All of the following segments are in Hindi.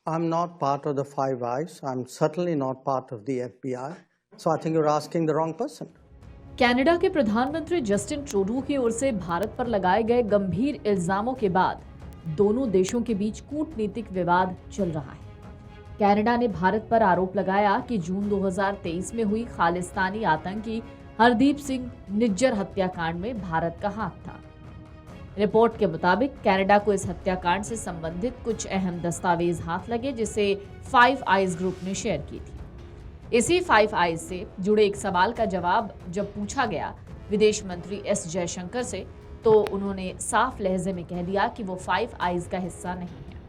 I'm not part of the Five Eyes. I'm certainly not part of the FBI. So I think you're asking the wrong person. Canada के प्रधानमंत्री जस्टिन ट्रूडो की ओर से भारत पर लगाए गए गंभीर इल्जामों के बाद दोनों देशों के बीच कूटनीतिक विवाद चल रहा है। कनाडा ने भारत पर आरोप लगाया कि जून 2023 में हुई खालिस्तानी आतंकी हरदीप सिंह निज्जर हत्याकांड में भारत का हाथ था। रिपोर्ट के मुताबिक कनाडा को इस हत्याकांड से संबंधित कुछ अहम दस्तावेज हाथ लगे, जिसे फाइव आइज ग्रुप ने शेयर की थी। इसी फाइव आइज से जुड़े एक सवाल का जवाब जब पूछा गया विदेश मंत्री एस जयशंकर से, तो उन्होंने साफ लहजे में कह दिया कि वो फाइव आइज का हिस्सा नहीं है,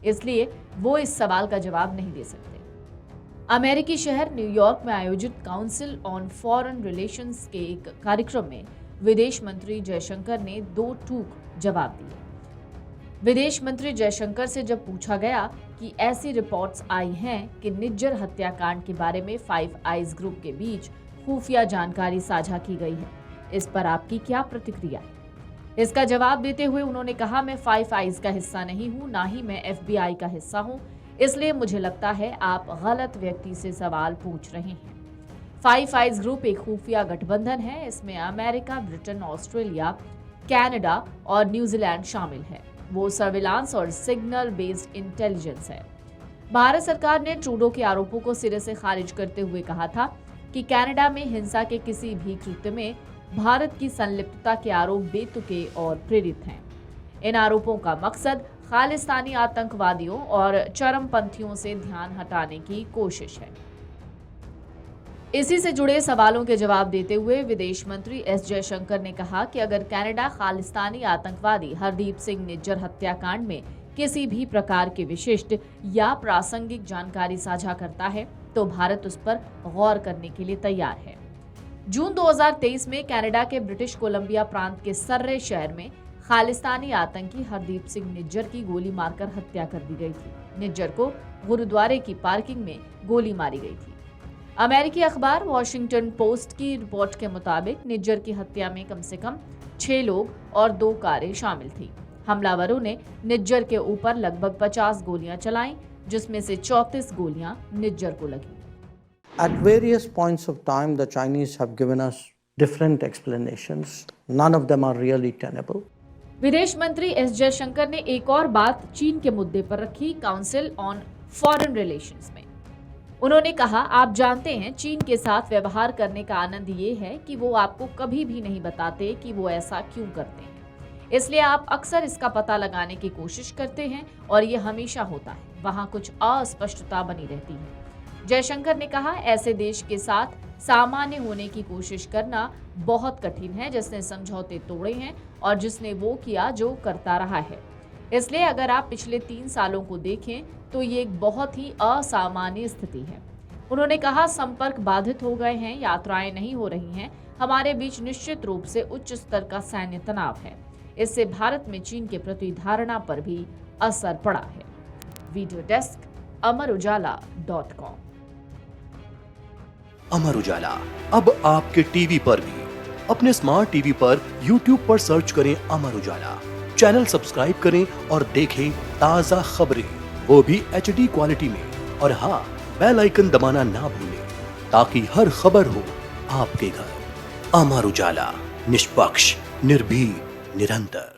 इसलिए वो इस सवाल का जवाब नहीं दे सकते। अमेरिकी शहर न्यूयॉर्क में आयोजित काउंसिल ऑन फॉरेन रिलेशंस के एक कार्यक्रम में विदेश मंत्री जयशंकर ने दो टूक जवाब दिए। विदेश मंत्री जयशंकर से जब पूछा गया कि ऐसी रिपोर्ट्स आई हैं कि निज्जर हत्याकांड के बारे में फाइव आइज ग्रुप के बीच खुफिया जानकारी साझा की गई है, इस पर आपकी क्या प्रतिक्रिया है? इसका जवाब देते हुए उन्होंने कहा, मैं फाइव आइज का हिस्सा नहीं हूं, ना ही मैं FBI का हिस्सा हूं, इसलिए मुझे लगता है आप गलत व्यक्ति से सवाल पूछ रहे हैं। फाइव आइज ग्रुप एक खुफिया गठबंधन है। इसमें अमेरिका, ब्रिटेन, ऑस्ट्रेलिया, कनाडा और न्यूजीलैंड शामिल है। वो सर्विलांस और सिग्नल बेस्ड इंटेलिजेंस है। भारत सरकार ने ट्रूडो के आरोपों को सिरे से खारिज करते हुए कहा था कि कनाडा में हिंसा के किसी भी कृत्य में भारत की संलिप्तता के आरोप बेतुके और प्रेरित हैं। इन आरोपों का मकसद खालिस्तानी आतंकवादियों और चरमपंथियों से ध्यान हटाने की कोशिश है। इसी से जुड़े सवालों के जवाब देते हुए विदेश मंत्री एस जयशंकर ने कहा कि अगर कनाडा खालिस्तानी आतंकवादी हरदीप सिंह निज्जर हत्याकांड में किसी भी प्रकार की विशिष्ट या प्रासंगिक जानकारी साझा करता है, तो भारत उस पर गौर करने के लिए तैयार है। जून 2023 में कनाडा के ब्रिटिश कोलंबिया प्रांत के सर्रे शहर में खालिस्तानी आतंकी हरदीप सिंह निज्जर की गोली मारकर हत्या कर दी गई थी। निज्जर को गुरुद्वारे की पार्किंग में गोली मारी गई थी। अमेरिकी अखबार वॉशिंगटन पोस्ट की रिपोर्ट के मुताबिक निज्जर की हत्या में कम से कम 6 लोग और 2 कारें शामिल थी। हमलावरों ने निज्जर के ऊपर लगभग 50 गोलियां चलाईं, जिसमें से 34 गोलियां निज्जर को लगी। At various points of time, the Chinese have given us different explanations. None of them are really tenable. विदेश मंत्री एस जयशंकर ने एक और बात चीन के मुद्दे पर रखी काउंसिल ऑन फॉरेन रिलेशंस में। उन्होंने कहा, आप जानते हैं चीन के साथ व्यवहार करने का आनंद ये है कि वो आपको कभी भी नहीं बताते कि वो ऐसा क्यों करते हैं, इसलिए आप अक्सर इसका पता लगाने की कोशिश करते हैं और ये हमेशा होता है, वहाँ कुछ अस्पष्टता बनी रहती है। जयशंकर ने कहा, ऐसे देश के साथ सामान्य होने की कोशिश करना बहुत कठिन है जिसने समझौते तोड़े हैं और जिसने वो किया जो करता रहा है। इसलिए अगर आप पिछले 3 सालों को देखें तो ये एक बहुत ही असामान्य स्थिति है। उन्होंने कहा, संपर्क बाधित हो गए हैं, यात्राएं नहीं हो रही हैं, हमारे बीच निश्चित रूप से उच्च स्तर का सैन्य तनाव है। इससे भारत में चीन के प्रति धारणा पर भी असर पड़ा है। Video desk amarujala.com। Amar Ujala अब आपके टीवी पर भी। अपने स्मार्ट टीवी पर YouTube पर सर्च करें अमर उजाला, चैनल सब्सक्राइब करें और देखें ताजा खबरें, वो भी HD क्वालिटी में। और हाँ, बेल आइकन दबाना ना भूलें ताकि हर खबर हो आपके घर। अमर उजाला, निष्पक्ष, निर्भीक, निरंतर।